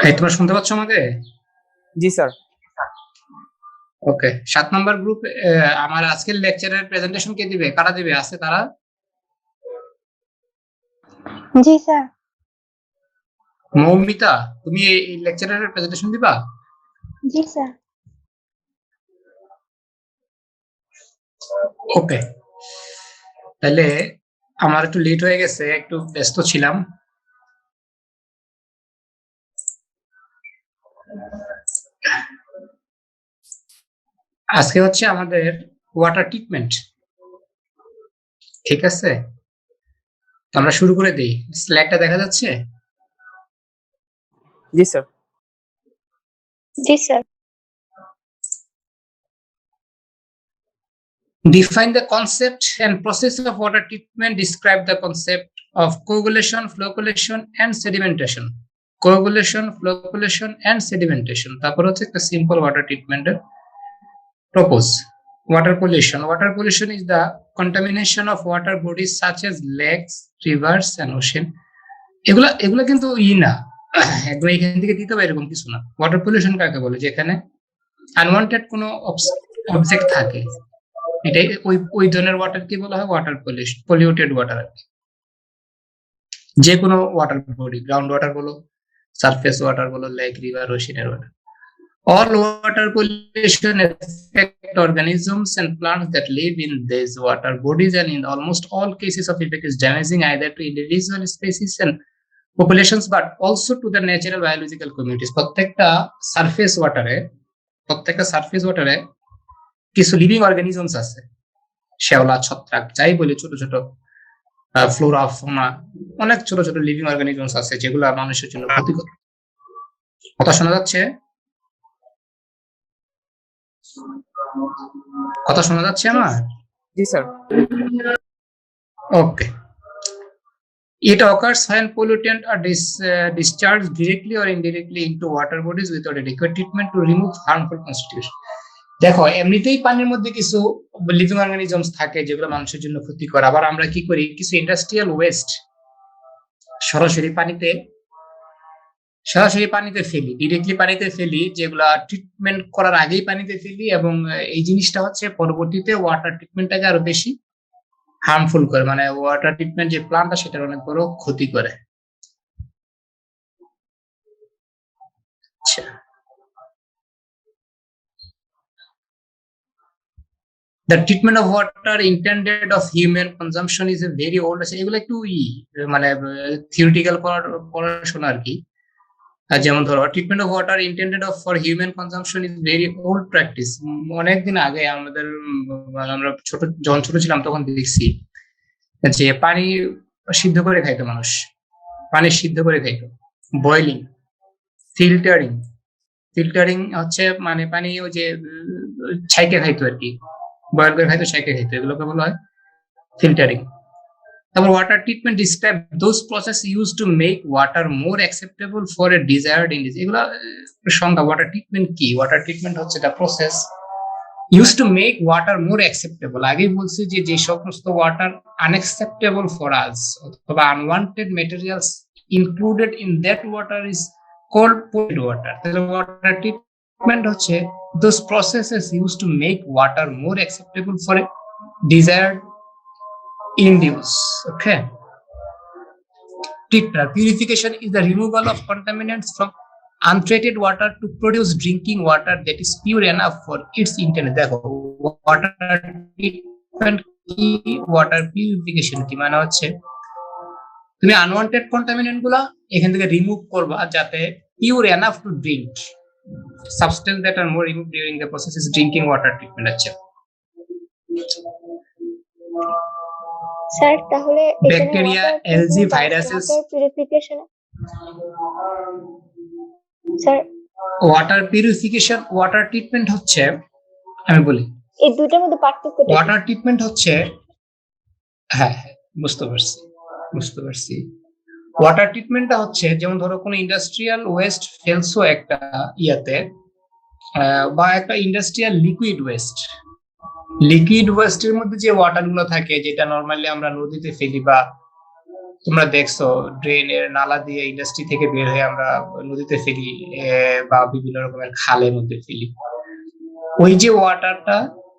এই তোমরা শুনতে পাচ্ছ আমাকে? জি স্যার। ওকে, 7 নম্বর গ্রুপ। আমার আজকের লেকচারের প্রেজেন্টেশন কে দিবে? কারা দিবে? আছে তারা? জি স্যার। মৌমিতা, তুমি এই লেকচারের প্রেজেন্টেশন দিবা? জি স্যার। ওকে, তাহলে আমার একটু লেট হয়ে গেছে, একটু ব্যস্ত ছিলাম। আজকে হচ্ছে আমাদের ওয়াটার ট্রিটমেন্ট, ঠিক আছে? তো আমরা শুরু করে দিই। স্লাইডটা দেখা যাচ্ছে? জি স্যার। জি sir. Define the concept and process of water treatment. Describe the concept of coagulation, flocculation, and sedimentation. Coagulation, flocculation, and sedimentation. তারপর হচ্ছে একটা simple water treatment propose. Water pollution. Water pollution is the contamination of water bodies such as lakes, rivers, and ocean. এগুলা কিন্তু না, একদম এখান থেকে দিতে হবে এরকম কিছু না। ওয়াটার পলিউশন কাকে বলে? যেখানে আনওয়ান্টেড কোনো অবজেক্ট থাকে, এটাই ওই ধরনের ওয়াটার কি বলা হয়? Water pollution, polluted water. যে কোনো ওয়াটার বডি, গ্রাউন্ড ওয়াটার বলো, সারফেস ওয়াটার বলো, লেক, রিভার, ওশিনের ওয়াটার। All water pollution affect organisms and plants that live in these water bodies, and in almost all cases of effect is damaging either to individual species and populations but also to the natural biological communities. প্রত্যেকটা surface ওয়াটারে কিছু living organisms আছে, শ্যাওলা, ছত্রাক, যাই বলি, ছোট ছোট Flora, ফোনা, অনেক ছোট ছোট লিভিং অর্গানিজমস আছে যেগুলো মানুষের জন্য ক্ষতিকর। কথা শোনা যাচ্ছে? কথা শোনা যাচ্ছে আমার? জি sir. Okay. It occurs when pollutant are discharged directly or indirectly into water bodies without adequate treatment to remove harmful constitution. দেখো, এমনিতেই পানির মধ্যে কিছু লিভিং অর্গানিজমস থাকে যেগুলো মানুষের জন্য ক্ষতিকর। আবার আমরা কি করি, কিছু ইন্ডাস্ট্রিয়াল ওয়েস্ট সরাসরি পানিতে ফেলি, ডিরেক্টলি পানিতে ফেলি, যেগুলা ট্রিটমেন্ট করার আগেই পানিতে ফেলি, এবং এই জিনিসটা হচ্ছে পরবর্তীতে ওয়াটার ট্রিটমেন্টটাকে আরো বেশি হার্মফুল করে, মানে ওয়াটার ট্রিটমেন্ট যে প্ল্যান্টটা সেটার অনেক বড় ক্ষতি করে। আচ্ছা, the treatment of water intended of human consumption is a very old, এগুলো একটু মানে থিওরিটিক্যাল পড়াশোনা আর কি। যেমন ধরো, treatment of water intended of for human consumption is very old practice. অনেকদিন আগে আমরা যখন ছোট ছিলাম তখন দেখছি যে পানি সিদ্ধ করে খাইতো মানুষ, পানি সিদ্ধ করে খাইতো। বয়লিং, ফিল্টারিং হচ্ছে মানে পানি ওই যে ছাইকে খাইতো আর কি, বয়ল করে খাইতো, ছাইকে খাইতো, এগুলোকে বলা হয় ফিল্টারিং। তারপর water treatment describe those process use to make water more acceptable for a desired end use. এগুলো সংজ্ঞা। ওয়াটার ট্রিটমেন্ট কি? ওয়াটার ট্রিটমেন্ট হচ্ছে the process use to make water more acceptable. আগেই বলছি যে সমস্ত ওয়াটার আনএক্সেপ্টেবল ফর আস অথবা unwanted materials included in that water is called polluted water. তাহলে ওয়াটার ট্রিটমেন্ট হচ্ছে those processes use to make water more acceptable for a desired induce. Okay. Purification is the removal of contaminants from untreated water to produce drinking water that is pure enough for its intended. দেখো, water treatment কি, water purification কি, মানে হচ্ছে তুমি unwanted contaminant গুলা এখান থেকে remove করবা যাতে pure enough to drink. Substance that are more remove during the process is drinking water treatment. আচ্ছা স্যার, তাহলে bacteria, algae, viruses, purification. Sir, water purification, water treatment হচ্ছে, আমি বলি এই দুইটার মধ্যে পার্থক্যটা কি? ওয়াটার ট্রিটমেন্ট হচ্ছে, হ্যাঁ বুঝতে পারছি। ওয়াটার ট্রিটমেন্টটা হচ্ছে, যেমন ধরো কোনো ইন্ডাস্ট্রিয়াল ওয়েস্ট ফেলসো একটা ইয়াতে, বা একটা ইন্ডাস্ট্রিয়াল লিকুইড ওয়েস্টের মধ্যে যে ওয়াটার গুলো থাকে, যেটা নর্মালি আমরা নদীতে ফেলি বা তোমরা দেখছো ড্রেনের নালা দিয়ে ইন্ডাস্ট্রি থেকে বের হয়ে আমরা নদীতে ফেলি, বা বিভিন্ন রকমের খালের মধ্যে ফেলি। ওই যে ওয়াটারটা,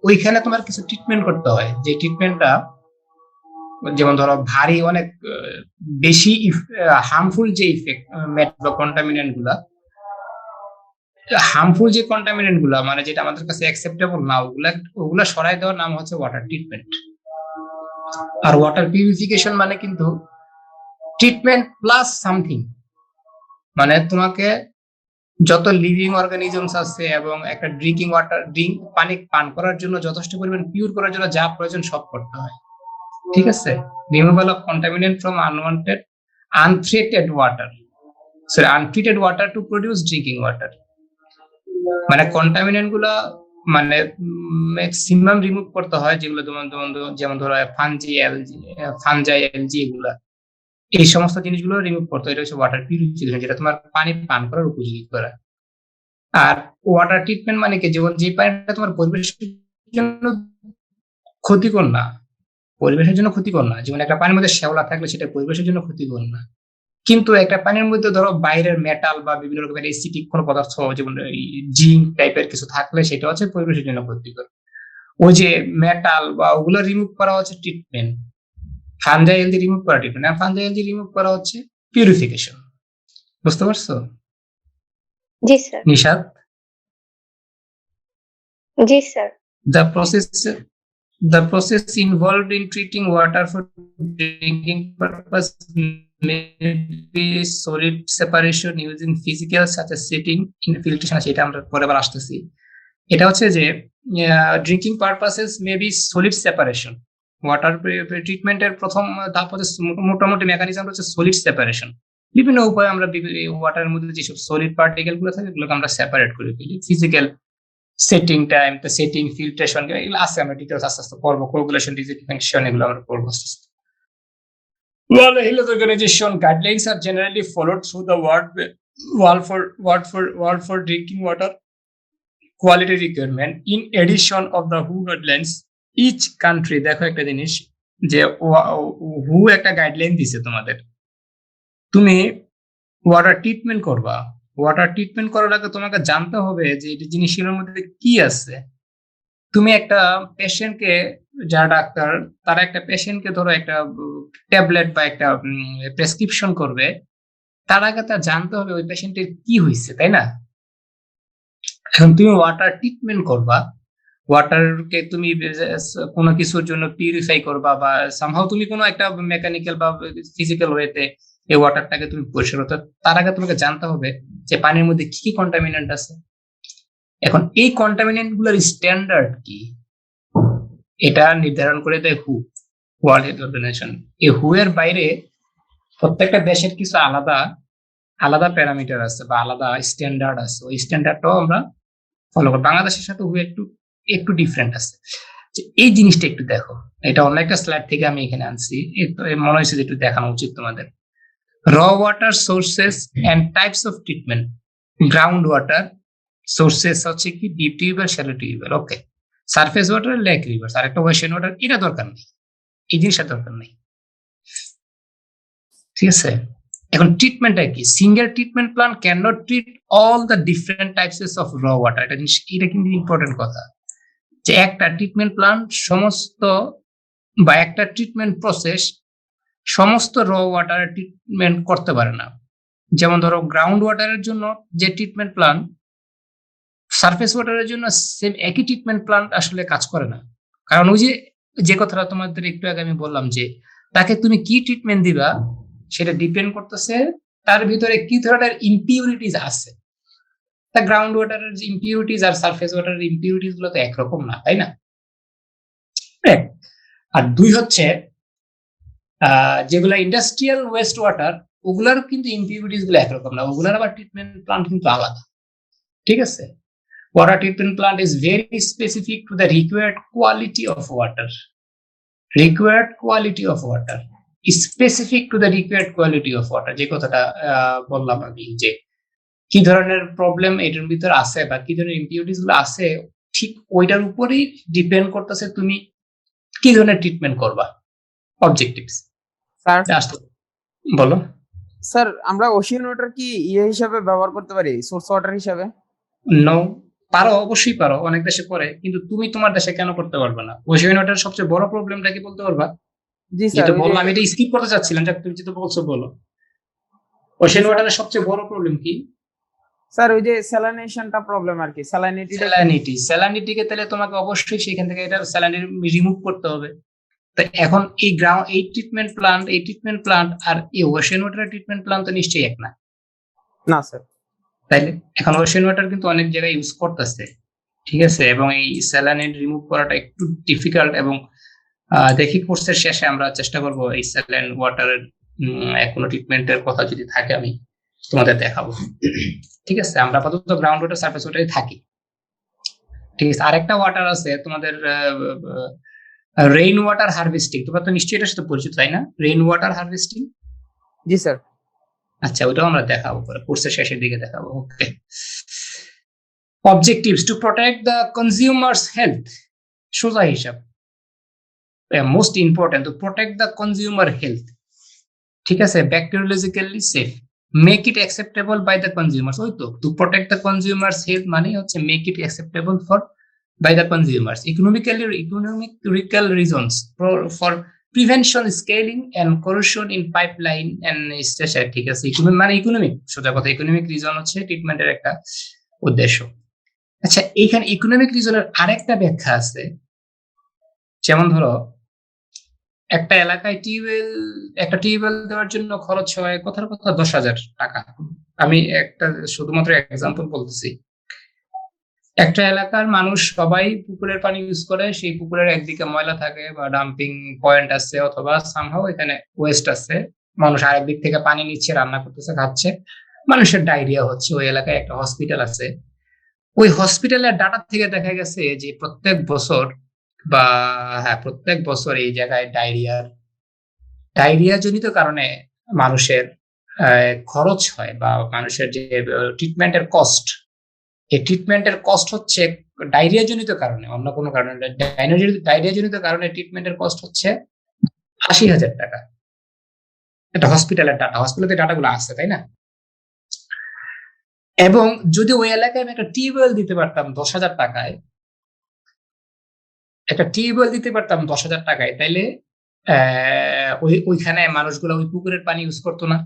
ওইখানে তোমার কিছু ট্রিটমেন্ট করতে হয়, যে ট্রিটমেন্টটা যেমন ধরো ভারী অনেক বেশি হার্মফুল যে ইফেক্ট বা কন্টামিনেন্ট গুলা, হার্মফুল যে কন্টামিনেন্ট গুলা মানে যেটা আমাদের কাছে অ্যাকসেপ্টেবল না, ওগুলা সরাই দেওয়ার নাম হচ্ছে ওয়াটার ট্রিটমেন্ট। আর ওয়াটার পিউরিফিকেশন মানে কিন্তু ট্রিটমেন্ট প্লাস সামথিং, মানে তোমাকে যত লিভিং অর্গানিজমস আছে এবং একটা ড্রিঙ্কিং ওয়াটার পানি পান করার জন্য যথেষ্ট পরিমাণ পিওর করার জন্য যা প্রয়োজন সব করতে হয়, ঠিক আছে? Removal of contaminant from unwanted untreated water, sorry untreated water to produce drinking water. মানে কন্টামিনেন্ট গুলা মানে ম্যাক্সিমাম রিমুভ করতে হয়, যেগুলো যেমন ধরো ফানজাই এলজি এগুলা, এই সমস্ত জিনিসগুলো রিমুভ করতে হয়। এটা হচ্ছে ওয়াটার পিউরিফিকেশন, যেটা তোমার পানি পান করার উপযোগী করা। আর ওয়াটার ট্রিটমেন্ট মানে কি, যেমন যে পানিটা তোমার পরিবেশের জন্য ক্ষতিকর না, পরিবেশের জন্য ক্ষতিকর না, যেমন একটা পানির মধ্যে শ্যাওলা থাকলে সেটা পরিবেশের জন্য ক্ষতিকর না, কিন্তু একটা পানির মধ্যে ধরো বাইরের মেটাল বা বিভিন্ন রকমের অ্যাসিডিক কোনো পদার্থ যেমন জিঙ্ক টাইপের কিছু থাকলে সেটা হচ্ছে পরিবেশের জন্য ক্ষতিকর। ওই যে মেটাল বা ওগুলো রিমুভ করা হচ্ছে ট্রিটমেন্ট, ফানজাই এলজি রিমুভ করা ট্রিটমেন্ট, আর ফানজাই এলজি রিমুভ করা হচ্ছে পিউরিফিকেশন। বুঝতে পারছো জি স্যার। নিশাদ? জি sir. The process the process involved in treating water for drinking purpose may be solid separation using physical such as setting in filtration, সেটা আমরা পরে আবার আসতেছি। এটা হচ্ছে যে drinking purposes may be solid separation. Water ট্রিটমেন্টের প্রথম ধাপ হচ্ছে মোটামুটি মেকানিজম হচ্ছে সলিড সেপারেশন। বিভিন্ন উপায়ে আমরা ওয়াটারের মধ্যে যেসব সলিড পার্টিকেল গুলো থাকে এগুলোকে আমরা সেপারেট করে ফেলি। Physical setting time, setting, filtration, এগুলো আছে, আমরা ডিটেলস আস্তে আস্তে পড়বো। কোগুলেশন, ডিসইনফেকশন, এগুলো আমরা পড়বো আস্তে আস্তে। World Health Organization guidelines are generally followed through the world for drinking water quality requirement. In addition of the WHO guidelines, each country, দেখো একটা জিনিস যে WHO একটা গাইডলাইন দিছে তোমাদের, তুমি ওয়াটার ট্রিটমেন্ট করবা, ওয়াটার ট্রিটমেন্ট করার আগে তোমাকে জানতে হবে যে এই জিনিসগুলোর মধ্যে কি আছে। তুমি একটা পেশেন্টকে, যারা ডাক্তার তারা একটা পেশেন্টকে ধরো একটা ট্যাবলেট বা একটা প্রেসক্রিপশন করবে, তার আগে তার জানতে হবে ওই পেশেন্টের কি হয়েছে, তাই না? এখন তুমি ওয়াটার ট্রিটমেন্ট করবা, ওয়াটারকে তুমি কোনো কিছুর জন্য পিউরিফাই করবা, বা সামহাও তুমি কোনো একটা মেকানিক্যাল বা ফিজিক্যাল ওয়েতে এই ওয়াটারটাকে তুমি পরিষ্কার করতে, তার আগে তোমাকে জানতে হবে যে পানির মধ্যে কি কি কন্টামিনেন্ট আছে। এখন এই কন্টামিনেন্ট গুলোর স্ট্যান্ডার্ড কি, এটা নির্ধারণ করে দেয় হু, ওয়ার্ল্ড হেলথ অর্গানাইজেশন। এই হু এর বাইরে প্রত্যেকটা দেশের কিছু আলাদা আলাদা প্যারামিটার আছে বা আলাদা স্ট্যান্ডার্ড আছে, ওই স্ট্যান্ডার্ডটাও আমরা ফলো করি। বাংলাদেশের সাথে হু একটু একটু ডিফারেন্ট আছে। এই জিনিসটা একটু দেখো, এটা অন্য একটা স্লাইড থেকে আমি এখানে আনছি, মনে হয়েছে যে একটু দেখানো উচিত তোমাদের। Raw water sources and types of treatment. Ground water sources হচ্ছে কি deep tubewell, shallow tubewell, okay. Surface water, lake, rivers, আর একটা ওয়েস্টার্ন ওয়াটার, এটা দরকার নেই, এই জিনিসটা দরকার নেই, ঠিক আছে? এখন ট্রিটমেন্টটা কি? Single treatment plan can not treat all the different types of র ওয়াটার। এটা কিন্তু ইম্পর্টেন্ট কথা, যে একটা ট্রিটমেন্ট প্ল্যান সমস্ত বা একটা ট্রিটমেন্ট প্রসেস সমস্ত র ওয়াটার ট্রিটমেন্ট করতে পারে না। যেমন ধরো গ্রাউন্ড ওয়াটারের জন্য যে ট্রিটমেন্ট প্ল্যান, সারফেস ওয়াটারের জন্য সেম একই ট্রিটমেন্ট প্ল্যান আসলে কাজ করে না। কারণ ওই যে কথাটা তোমাদের একটু আগে আমি বললাম, যে তাকে তুমি কি ট্রিটমেন্ট দিবা সেটা ডিপেন্ড করতেছে তার ভিতরে কি ধরনের ইমপিউরিটিজ আছে। তা গ্রাউন্ড ওয়াটারের যে ইমপিউরিটিজ আর সারফেস ওয়াটারের ইমপিউরিটিজ গুলো তো একরকম না, তাই না? আর দুই হচ্ছে যেগুলা ইন্ডাস্ট্রিয়াল ওয়েস্ট ওয়াটার, ওগুলার কিন্তু ইমপিউরিটিজ গুলো একরকম না, ওগুলার আবার ট্রিটমেন্ট প্ল্যান কিন্তু আলাদা, ঠিক আছে? Water treatment plant is very specific to the required quality of water. Required quality of water is specific to the required quality of water. যে কথাটা বললাম আমি, যে কি ধরনের প্রবলেম এটার ভিতরে আছে বা কি ধরনের ইমপিউরিটিস গুলো আছে, ঠিক ওইটার উপরেই ডিপেন্ড করতেছে তুমি কি ধরনের ট্রিটমেন্ট করবা। অবজেক্টিভস স্যার, বলো। স্যার আমরা ওশিয়ান ওয়াটার কি ইয়ে হিসাবে ব্যবহার করতে পারি, সোর্স ওয়াটার হিসাবে? নো, পারো, অবশ্যই পারো, অনেক দেশে করে, কিন্তু তুমি তোমার দেশে কেন করতে পারবে না? ওশেন ওয়াটার সবচেয়ে বড় প্রবলেমটা কি বলতে পারবা? জি স্যার, যেটা ওই যে বললাম, আমি এটা স্কিপ করতে চাচ্ছিলাম, যাক তুমি যেটা বলছো বলো। জি ওশেন স্যার, ওয়াটারের সবচেয়ে বড় প্রবলেম কি? স্যার ওই যে স্যালাইনেশনটা প্রবলেম আর কি, স্যালাইনিটিটা একটু স্যালানিটি। স্যালানিটিকে তাহলে তোমাকে অবশ্যই সেখান থেকে এটা স্যালানিটি রিমুভ করতে হবে। তো এখন এই ট্রিটমেন্ট প্লান্ট আর এই ওশেন ওয়াটার ট্রিটমেন্ট প্লান্ট তো নিশ্চয়ই এক না, না স্যার। তাইলে এখন ওশেন ওয়াটার কিন্তু অনেক জায়গায় ইউজ করতেছে, ঠিক আছে, এবং এই স্যালানিন রিমুভ করাটা একটু ডিফিকাল্ট, এবং দেখি কোর্সের শেষে আমরা চেষ্টা করব এই স্যালাইন ওয়াটারের কোনো ট্রিটমেন্টের কথা যদি থাকে আমি তোমাদের দেখাবো। ঠিক আছে, আমরা আপাতত গ্রাউন্ড ওয়াটার সারফেস ওয়াটারে থাকি। ঠিক আছে, আরেকটা ওয়াটার আছে তোমাদের, রেইন ওয়াটার হারভেস্টিং। তোমরা তো নিশ্চয়ই এটার সাথে পরিচিত, তাই না? Rain water harvesting. জি স্যার। আচ্ছা, ওটাও আমরা দেখাবো পরে, কোর্সের শেষের দিকে দেখাবো। Okay. Objectives to protect the consumers health, সোজা হিসাব, most important to protect the consumer health. ঠিক আছে, bacteriologically safe, make it acceptable by the consumers. ওই তো, to protect the consumers health মানে হচ্ছে make it acceptable for by the consumers, economical reasons, for prevention, scaling and corrosion in pipeline and station. ঠিক আছে, মানে economic, সোজা কথা, economic reason হচ্ছে ট্রিটমেন্টের একটা উদ্দেশ্য। আচ্ছা, এইখানে ইকোনমিক রিজনের আরেকটা ব্যাখ্যা আছে। যেমন ধরো, একটা এলাকায় একটা টিউবওয়েল দেওয়ার জন্য খরচ হয় কথার কথা 10,000 টাকা। আমি একটা শুধুমাত্র এক্সাম্পল বলতেছি। একটা এলাকার মানুষ সবাই পুকুরের পানি ইউজ করে, সেই পুকুরের একদিকে ময়লা থাকে বা ডাম্পিং পয়েন্ট আছে, অথবা সামহাও এখানে ওয়েস্ট আছে, মানুষ আরেক দিক থেকে পানি নিচ্ছে, রান্না করতেছে, খাচ্ছে, মানুষের ডায়রিয়া হচ্ছে। ওই এলাকায় একটা হসপিটাল আছে, ওই হসপিটালের ডাটা থেকে দেখা গেছে যে প্রত্যেক বছর বা হ্যাঁ, প্রত্যেক বছর এই জায়গায় ডায়রিয়া জনিত কারণে মানুষের খরচ হয়, বা মানুষের যে ট্রিটমেন্টের কস্ট, এই ট্রিটমেন্টের কস্ট হচ্ছে ডায়রিয়া জনিত কারণে, অন্য কোনো কারণে ডায়রিয়া জনিত কারণে ট্রিটমেন্টের কস্ট হচ্ছে 80,000 টাকা। এটা হসপিটালের ডাটা, হসপিটালের ডাটাগুলো আসছে, তাই না? এবং যদি ওই এলাকায় আমি একটা টিউবওয়েল দিতে পারতাম 10,000 টাকায়, একটা টিউবওয়েল দিতে পারতাম 10,000 টাকায়, তাইলে ওইখানে মানুষগুলো ওই পুকুরের পানি ইউজ করতো না,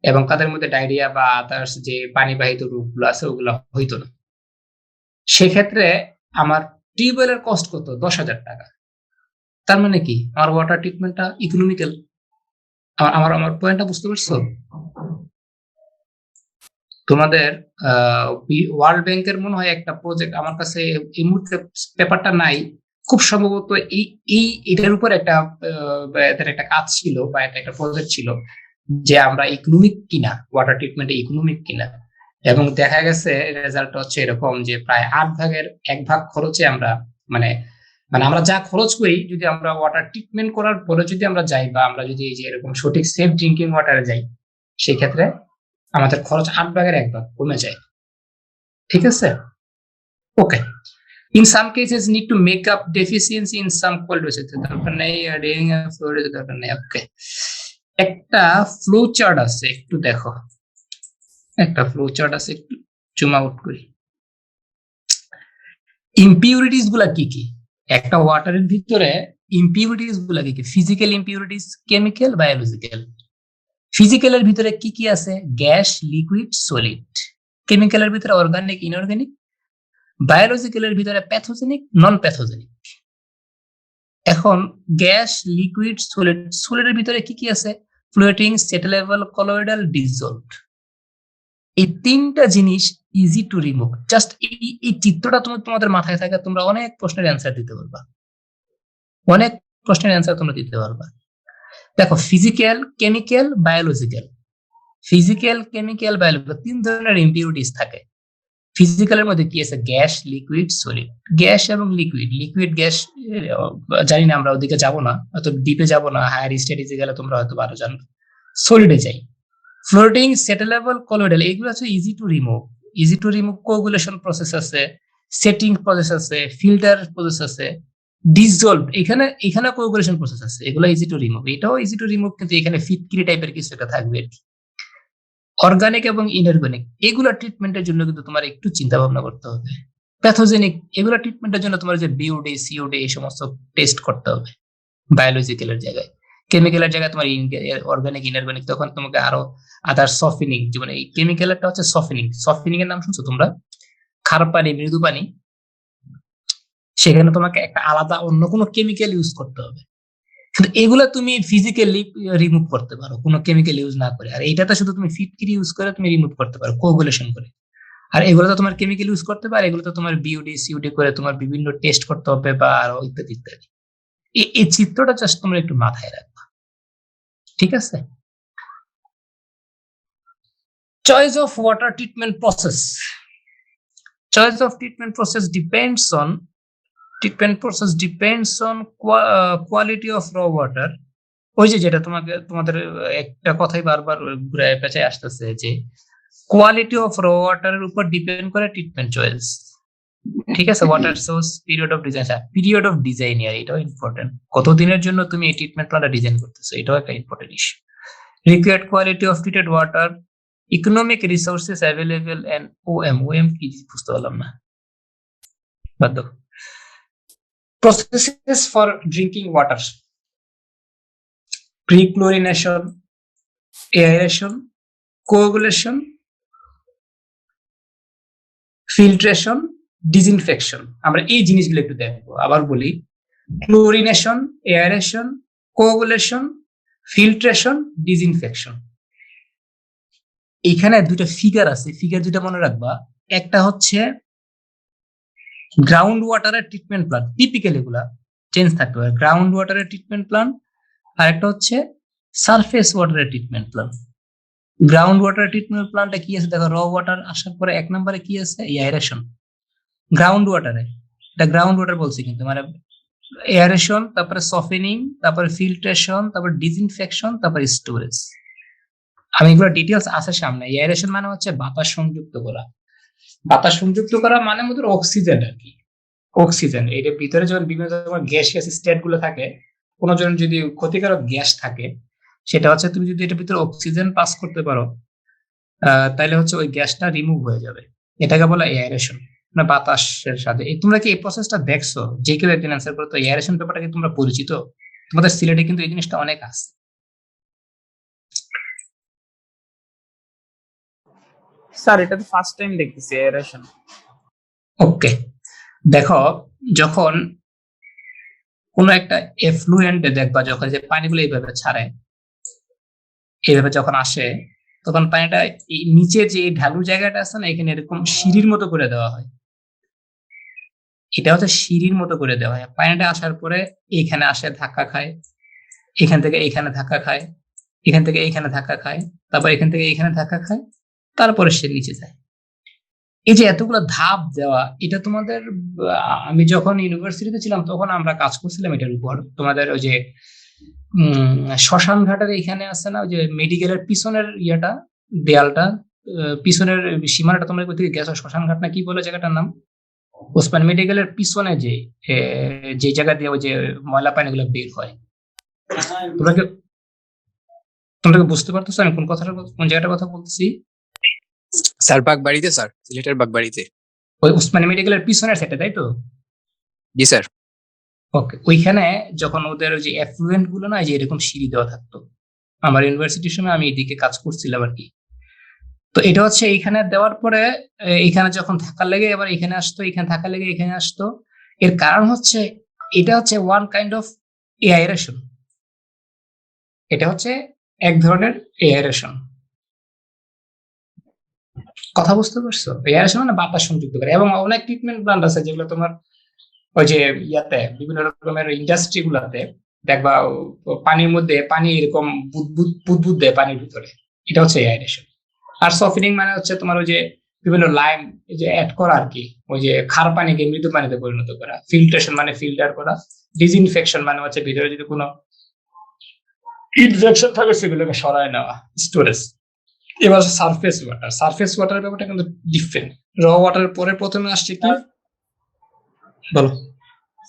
এবং তাদের মধ্যে ডায়রিয়া বা আদার্স যে পানিবাহিত রোগগুলো আছে ওগুলো হইতো না। সেক্ষেত্রে আমার টিউবওয়েলের কস্ট কত? 10,000 টাকা। তার মানে কি, আমার ওয়াটার ট্রিটমেন্টটা ইকোনমিক্যাল। আমার আমার পয়েন্টটা বুঝতে পারছো? তোমাদের ওয়ার্ল্ড ব্যাংকের মনে হয় একটা প্রজেক্ট, আমার কাছে এই মুহূর্তে পেপারটা নাই, খুব সম্ভবত এটার উপর এদের একটা কাজ ছিল, বা একটা প্রজেক্ট ছিল, যে আমরা ইকোনমিক কিনা, ওয়াটার ট্রিটমেন্টে ইকোনমিক কিনা। এবং দেখা গেছে রেজাল্ট হচ্ছে এরকম যে প্রায় 8/1 খরচে আমরা, মানে মানে আমরা যা খরচ করি, যদি আমরা ওয়াটার ট্রিটমেন্ট করার পরে যদি আমরা যাই, বা আমরা যদি এই যে এরকম সঠিক সেফ ড্রিঙ্কিং ওয়াটারে যাই, সেই ক্ষেত্রে আমাদের খরচ 8/1 কমে যায়। ঠিক আছে, ওকে। In some cases need to make up deficiency in some cold water, দরকার নেই রিডিং ফ্লোরেজ, দরকার নেই। ওকে, একটা ফ্লো চার্ট আছে, একটু দেখো, একটা ফ্লো চার্ট আছে, একটু জুম আউট করি। ইমপিউরিটিস গুলা কি কি? একটা ওয়াটারের ভিতরে ইমপিউরিটিস গুলা কি কি? Physical impurities, chemical, biological. ফিজিক্যালের ভিতরে কি কি আছে? Gas, liquid, solid. কেমিক্যালের ভিতরে অর্গানিক, ইনঅর্গানিক। বায়োলজিক্যালের ভিতরে প্যাথোজেনিক, নন প্যাথোজেনিক। এখন গ্যাস, লিকুইড, সলিড, সলিডের ভিতরে কি কি আছে? Floating, settleable, colloidal, dissolved. এই তিনটা জিনিস ইজি টু রিমুভ। জাস্ট এই চিত্রটা তোমাদের মাথায় থাকে, তোমরা অনেক প্রশ্নের অ্যান্সার দিতে পারবা, অনেক প্রশ্নের অ্যান্সার তোমরা দিতে পারবা। দেখো, physical, chemical, biological. Physical, chemical, biological, 3 ধরনের ইমপিউরিটিস থাকে। ফিজিক্যালের মধ্যে কি আছে? Gas, liquid, solid. গ্যাস এবং লিকুইড, লিকুইড গ্যাস জানি না, আমরা ওদিকে যাবো না, হয়তো ডিপে যাবো না, হায়ার স্টাডিজে গেলে তোমরা হয়তো আরো জানবে। সলিডে যাই, ফ্লোটিং, সেটেলেবল, কলোয়েডাল, এগুলো হচ্ছে easy to remove. Easy to remove coagulation process আছে, সেটিং প্রসেস আছে, ফিল্টার প্রসেস আছে, ডিসলভ, এখানে এখানে কোগুলেশন প্রসেস আছে, এগুলো ইজি টু রিমুভ, এটাও ইজি টু রিমুভ, কিন্তু এখানে ফিটকিরি টাইপের কিছু একটা থাকবে আর কি। অর্গানিক এবং ইনঅর্গানিক এগুলা ট্রিটমেন্টের জন্য কিন্তু তোমার একটু চিন্তা ভাবনা করতে হবে। প্যাথোজেনিক এগুলা ট্রিটমেন্টের জন্য তোমার যে বিওডি সিওডি এই সমস্ত টেস্ট করতে হবে বায়োলজিক্যালের জায়গায়। কেমিক্যালের জায়গায় তোমার অর্গানিক ইনঅর্গানিক, তখন তোমাকে আরো আদার সফিনিং, যেমন এই কেমিক্যালটা হচ্ছে সফিনিং। সফিনিং এর নাম শুনছো তোমরা? খারাপ পানি, মৃদু পানি, সেখানে তোমাকে একটা আলাদা অন্য কোনো কেমিক্যাল ইউজ করতে হবে। কিন্তু এগুলা তুমি ফিজিক্যালি রিমুভ করতে পারো কোনো কেমিক্যাল ইউজ না করে, আর এইটাতে শুধু তুমি ফিটকিরি ইউজ করে তুমি রিমুভ করতে পারো কোগুলেশন করে। আর এগুলোতে তোমার কেমিক্যাল ইউজ করতে পারে, এগুলোতে তোমার বিওডি সিওডি করে তোমার বিভিন্ন টেস্ট করতে হবে বা আরো ইত্যাদি ইত্যাদি। এই চিত্রটা জাস্ট তোমরা একটু মাথায় রাখবা, ঠিক আছে? Choice of water treatment process. Choice of treatment process depends on quality of র ওয়াটার। ওই যে যেটা তোমাদের একটা কথাই বারবার ঘুরায় পেঁচায় আসতেছে যে কোয়ালিটি অফ র ওয়াটারের উপর ডিপেন্ড করে ট্রিটমেন্ট চয়েস, ঠিক আছে? Water source, period of design, period of design, এটাও ইম্পর্টেন্ট। কতদিনের জন্য তুমি এই ট্রিটমেন্ট প্ল্যানটা ডিজাইন করতেছো, এটাও একটা important issue. Required quality of treated water, economic resources available, and OM কি বুঝতে পারলাম না, বাদ দাও। Processes for drinking water, pre-chlorination, aeration, coagulation, filtration, disinfection. আমরা এই জিনিসগুলো একটু দেখবো। আবার বলি, chlorination, aeration, coagulation, filtration, disinfection. এখানে দুটো ফিগার আছে, ফিগার দুটো মনে রাখবা। একটা হচ্ছে গ্রাউন্ড ওয়াটারের ট্রিটমেন্ট প্ল্যান, টিপিক্যাল এগুলা চেঞ্জ থাকতে পারে, গ্রাউন্ড ওয়াটারের ট্রিটমেন্ট প্ল্যান। আর একটা হচ্ছে সারফেস ওয়াটারের treatment plan. Ground water treatment প্ল্যানটা কি আছে দেখো, র ওয়াটার আসার পরে এক নম্বরে কি আছে, এয়ারেশন। গ্রাউন্ড ওয়াটারে, এটা গ্রাউন্ড ওয়াটার বলছি কিন্তু, মানে এয়ারেশন, তারপরে সফেনিং, তারপরে ফিল্ট্রেশন, তারপরে ডিসইনফেকশন, তারপরে স্টোরেজ। আমি এগুলো ডিটেলস আছে সামনে। এয়ারেশন মানে হচ্ছে বাতাস সংযুক্ত করা। বাতাস সংযুক্ত করা মানে মধ্যে অক্সিজেন আর কি, অক্সিজেন। এর ভিতরে যখন বিভিন্ন ধরনের গ্যাসিয়াস স্টেট গুলো থাকে, কোনো জন যদি ক্ষতিকারক গ্যাস থাকে, সেটা হচ্ছে তুমি যদি এটার ভিতরে অক্সিজেন পাস করতে পারো, তাহলে হচ্ছে ওই গ্যাসটা রিমুভ হয়ে যাবে। এটাকে বলা এয়ারেশন, মানে বাতাসের সাথে। তোমরা কি এই প্রসেসটা দেখছো? যে কেউ একদিন অ্যান্সার করো তো, এয়ারেশন ব্যাপারটা কি তোমরা পরিচিত? তোমাদের সিলেটে কিন্তু এই জিনিসটা অনেক আছে। স্যার এটা তো ফার্স্ট টাইম দেখতেছি এয়ারেশন। ওকে, দেখো, যখন কোন একটা এফ্লুয়েন্টে দেখবা, যখন যে পানিগুলো এইভাবে ছাড়ে, এইভাবে যখন আসে, তখন পানিটা নিচের যে ঢালু জায়গাটা আছে না, এখানে এরকম সিঁড়ির মতো করে দেওয়া হয়। এটা হচ্ছে সিঁড়ির মতো করে দেওয়া হয়। পানিটা আসার পরে এইখানে আসে, ধাক্কা খায়, এখান থেকে এইখানে ধাক্কা খায়, এখান থেকে এইখানে ধাক্কা খায়, তারপর এখান থেকে এইখানে ধাক্কা খায়, তারপরে সে নিচে যায়। এই যে এতগুলো ধাপ দেওয়া, এটা তোমাদের আমি যখন ইউনিভার্সিটিতে ছিলাম তখন আমরা কাজ করছিলাম এটার উপর। তোমাদের ওই যে শ্মশান ঘাটের এখানে আছে না, ওই যে মেডিকেলের পিছনের ইয়েটা, দেয়ালটা, পিছনের সীমানাটা, তোমরা কোথা থেকে গেছো? শ্মশান ঘাট না কি বলে জায়গাটার নাম? ওসমান মেডিকেলের পিছনে যে জায়গা দিয়ে ওই যে ময়লা পানিগুলো বের হয়, তোমরা কি বুঝতে পারতেছো আমি কোন জায়গাটার কথা বলতেছি? স্যার বাগবাড়িতে, স্যার সিলেটের বাগবাড়িতে। ওই ওসমানী মেডিকেলের পিছনের সাইডে, তাই তো? জি স্যার। ওকে, ওইখানে যখন ওদের ওই যে এফ্লুয়েন্ট গুলো না, যে এরকম সিঁড়ি দেওয়া থাকতো, আমার ইউনিভার্সিটির সময় আমি এদিকে কাজ করছিলাম আর কি। তো এটা হচ্ছে এইখানে দেওয়ার পরে এখানে যখন ধাক্কা লেগে এবার এখানে আসতো, এখানে ধাক্কা লেগে এখানে আসতো। এর কারণ হচ্ছে এটা হচ্ছে ওয়ান কাইন্ড অফ এয়ারেশন। এটা হচ্ছে এক ধরনের এয়ারেশন। কথা বুঝতে পারছো? এয়ারেশন মানে বাতাস সংযুক্ত করে। এবং অনেক ট্রিটমেন্ট প্ল্যান্ট আছে যেগুলো তোমার ওই যে ইয়াতে বিভিন্ন রকমের ইন্ডাস্ট্রি গুলাতে দেখবা পানির মধ্যে পানি এরকম বুদবুদ দেয় পানির ভিতরে, এটা হচ্ছে এয়ারেশন। আর সফটেনিং মানে হচ্ছে তোমার ওই যে বিভিন্ন লাইম যে অ্যাড করা আর কি, ওই যে খার পানিকে মৃদু পানিতে পরিণত করা। ফিল্ট্রেশন মানে ফিল্টার করা। ডিসইনফেকশন মানে হচ্ছে ভিতরে যদি কোনো ইনফেকশন থাকে সেগুলোকে সরায় নেওয়া। স্টোরেজ। এবার সারফেস ওয়াটার। সারফেস ওয়াটার ব্যাপারটা কিন্তু ডিফারেন্ট। র ওয়াটার পরে প্রথমে আসছে কি, বলো?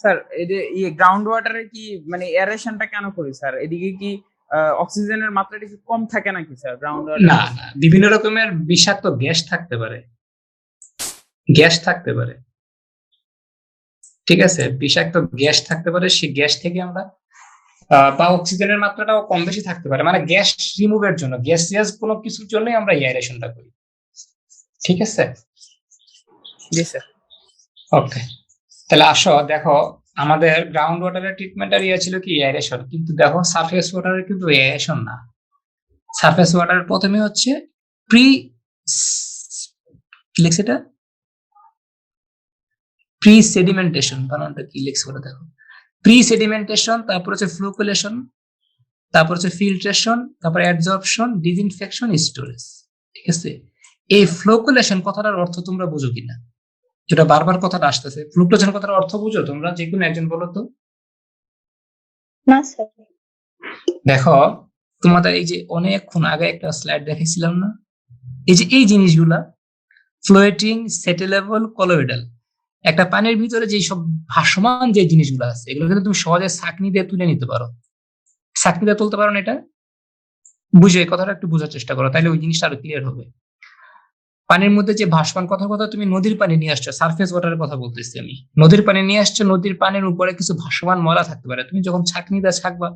স্যার এই যে গ্রাউন্ড ওয়াটারে কি মানে এয়ারেশনটা কেন করি স্যার? এদিকে কি অক্সিজেনের মাত্রাটা কি কম থাকে নাকি স্যার গ্রাউন্ড ওয়াটার? না না, বিভিন্ন রকমের বিষাক্ত গ্যাস থাকতে পারে, গ্যাস থাকতে পারে, ঠিক আছে, বিষাক্ত গ্যাস থাকতে পারে, সেই গ্যাস থেকে আমরা বা অক্সিজেনের মাত্রাটাও কম বেশি থাকতে পারে, মানে গ্যাস রিমুভের জন্য, গ্যাসিয়াস কোনো কিছুর জন্যই আমরা এয়ারেশনটা করি, ঠিক আছে। জি স্যার। ওকে, তাহলে আসো দেখো, আমাদের গ্রাউন্ড ওয়াটারের ট্রিটমেন্টের ছিল কি এয়ারেশন, কিন্তু দেখো সারফেস ওয়াটারের কিন্তু এয়ারেশন না। সারফেস ওয়াটারের প্রথমে হচ্ছে প্রি, কি লিখছে এটা, প্রি সেডিমেন্টেশন, বানানটা কি লিখছে ওটা দেখো, প্রি সেডিমেন্টেশন, তারপর হচ্ছে ফ্লোকুলেশন, তারপর হচ্ছে ফিল্ট্রেশন, তারপর অ্যাডজর্পশন, ডিসইনফেকশন, স্টোরেজ, ঠিক আছে। এই ফ্লোকুলেশন কথাটার অর্থ তোমরা বুঝো কিনা, যেটা বারবার কথাটা আসতেছে, ফ্লুকুলেশন কথার অর্থ বুঝো তোমরা, যে কোনো একজন বলো তো। না স্যার। দেখো, তোমাদের এই যে অনেকক্ষণ আগে একটা স্লাইড দেখাইছিলাম না, এই যে এই জিনিসগুলা, ফ্লোয়েটিং, সেটেলেবল, কলোয়েডাল, একটা পানির ভিতরে যে সব ভাসমান যে জিনিসগুলো আছে, এগুলো কিন্তু তুমি সহজে ছাঁকনি দিয়ে তুলে নিতে পারো। ছাঁকনি দিয়ে তুলতে পারো না, এটা বুঝে এই কথাটা একটু বোঝার চেষ্টা করো, তাহলে ওই জিনিসটা আরো ক্লিয়ার হবে। পানির মধ্যে যে ভাসমান, কথার কথা তুমি নদীর পানি নিয়ে আসছো, সারফেস ওয়াটারের কথা বলতেছি আমি, নদীর পানি নিয়ে আসছো, নদীর পানির উপরে কিছু ভাসমান ময়লা থাকতে পারে, তুমি যখন ছাঁকনি দিয়ে ছাঁকবা,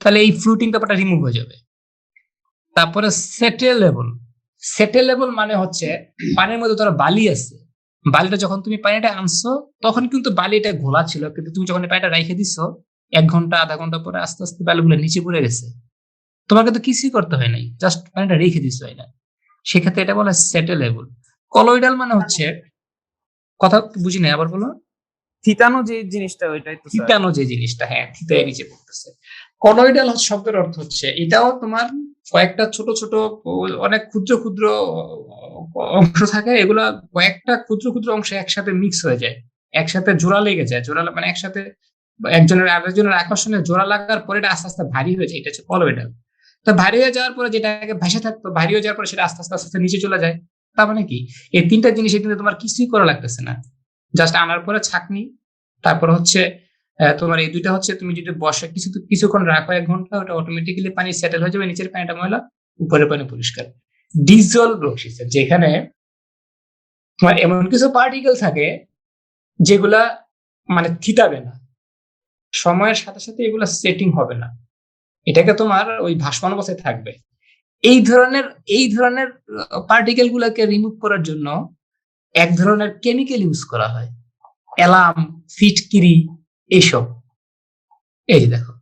তাহলে এই ফ্লুটিং ব্যাপারটা রিমুভ হয়ে যাবে। তারপরে সেটেলেবল, সেটেলেবল মানে হচ্ছে পানির মধ্যে ধরো বালি আছে, বালিটা যখন তুমি পানিটা আনছো, তখন কিন্তু বালিটা ঘোলা ছিল, কিন্তু তুমি যখন এই পানিটা রেখে দিছো 1 ঘন্টা আধা ঘন্টা পরে আস্তে আস্তে বালিগুলো নিচে পড়ে গেছে, তোমাকে তো কিছুই করতে হয় নাই, জাস্ট পানিটা রেখে দিছো, হয় না, সেক্ষেত্রে এটা বলা সেটেলেবল। কলয়েডাল মানে হচ্ছে, কথা বুঝি না, আবার বলো। থিতানো যে জিনিসটা ওইটাই তো স্যার। থিতানো যে জিনিসটা, হ্যাঁ, থিতায় নিচে পড়তেছে। কলয়েডাল শব্দের অর্থ হচ্ছে, এটাও তোমার কয়েকটা ছোট ছোট অনেক ক্ষুদ্র ক্ষুদ্র অংশ থাকে, এগুলা কয়েকটা ক্ষুদ্র ক্ষুদ্র অংশ একসাথে মিক্স হয়ে যায়, একসাথে জোড়া লেগে যায়, জোড়া মানে একসাথে একজনের আরেকজনের আকর্ষণে জোড়া লাগার পরে এটা আস্তে আস্তে ভারী হয়ে যায়, এটা হচ্ছে কলয়েডাল। তো ভারী হয়ে যাওয়ার পরে যেটাকে ভেসে থাকতো, ভারী হয়ে যাওয়ার পরে সেটা আস্তে আস্তে আস্তে আস্তে নিচে চলে যায়। তার মানে কি, এই তিনটা জিনিসে কিন্তু তোমার কিছুই করা লাগতেছে না, জাস্ট আনার পরে ছাঁকনি, তারপর হচ্ছে তোমার এই দুইটা হচ্ছে, তুমি যদি বসে কিছুক্ষণ রাখো 1 ঘন্টা, ওটা অটোমেটিক্যালি পানি সেটেল হয়ে যাবে, নিচের পানিটা ময়লা, উপরের পানি পরিষ্কার। ডিজলভ সিস্টেম, যেখানে তোমার এমন কিছু পার্টিকেল থাকে যেগুলা মানে থিতাবে না, সময়ের সাথে সাথে এগুলা সেটিং হবে না, এটাকে তোমার ওই ভাসমান অবস্থায় থাকবে। এই ধরনের পার্টিকেল গুলাকে রিমুভ করার জন্য এক ধরনের কেমিক্যাল ইউজ করা হয়, অ্যালাম, ফিটকিরি, এইসব। এই যে দেখো,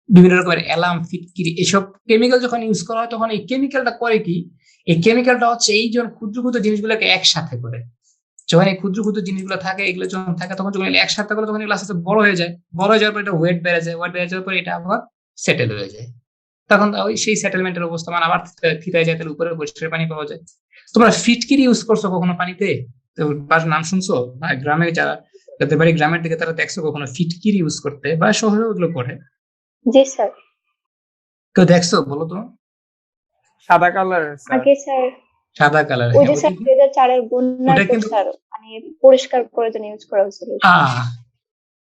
বিভিন্ন রকমের অ্যালাম, ফিটকিরি, এসব কেমিক্যাল যখন ইউজ করা হয়, তখন এই কেমিক্যালটা করে কি, এই কেমিক্যালটা হচ্ছে এই যখন ক্ষুদ্র ক্ষুদ্র জিনিসগুলোকে একসাথে করে, যখন এই ক্ষুদ্র ক্ষুদ্র জিনিসগুলো থাকে, এগুলো যখন থাকে, তখন যখন এগুলো একসাথে করে, তখন এগুলো আস্তে আস্তে বড় হয়ে যায়, বড় হয়ে যাওয়ার পর এটা ওয়েট বেড়ে যায়, ওয়েট বেড়ে যাওয়ার পর এটা আবার সেটেল হয়ে যায়, তখন ওই সেই সেটেলমেন্টের অবস্থা, মানে আবার থিতায় যায়, তাহলে উপরে পরিষ্কার পানি পাওয়া যায়। তোমরা ফিটকিরি ইউজ করছো কখনো পানিতে? তো নাম শুনছো, বা গ্রামে যারা, যাদের বাড়ি গ্রামের দিকে, তারা দেখছো কখনো ফিটকিরি ইউজ করতে, বা শহরে ওগুলো করে? জি স্যার। কেউ দেখছো বলো তো? সাদা কালার স্যার। আগে স্যার সাদা কালার, ওই হ্যাঁ, যে স্যার 2004-এর বন্যার ওটা পর কিন্তু স্যার মানে পরিষ্কার করার জন্য ইউজ করা হয়েছিল। আহ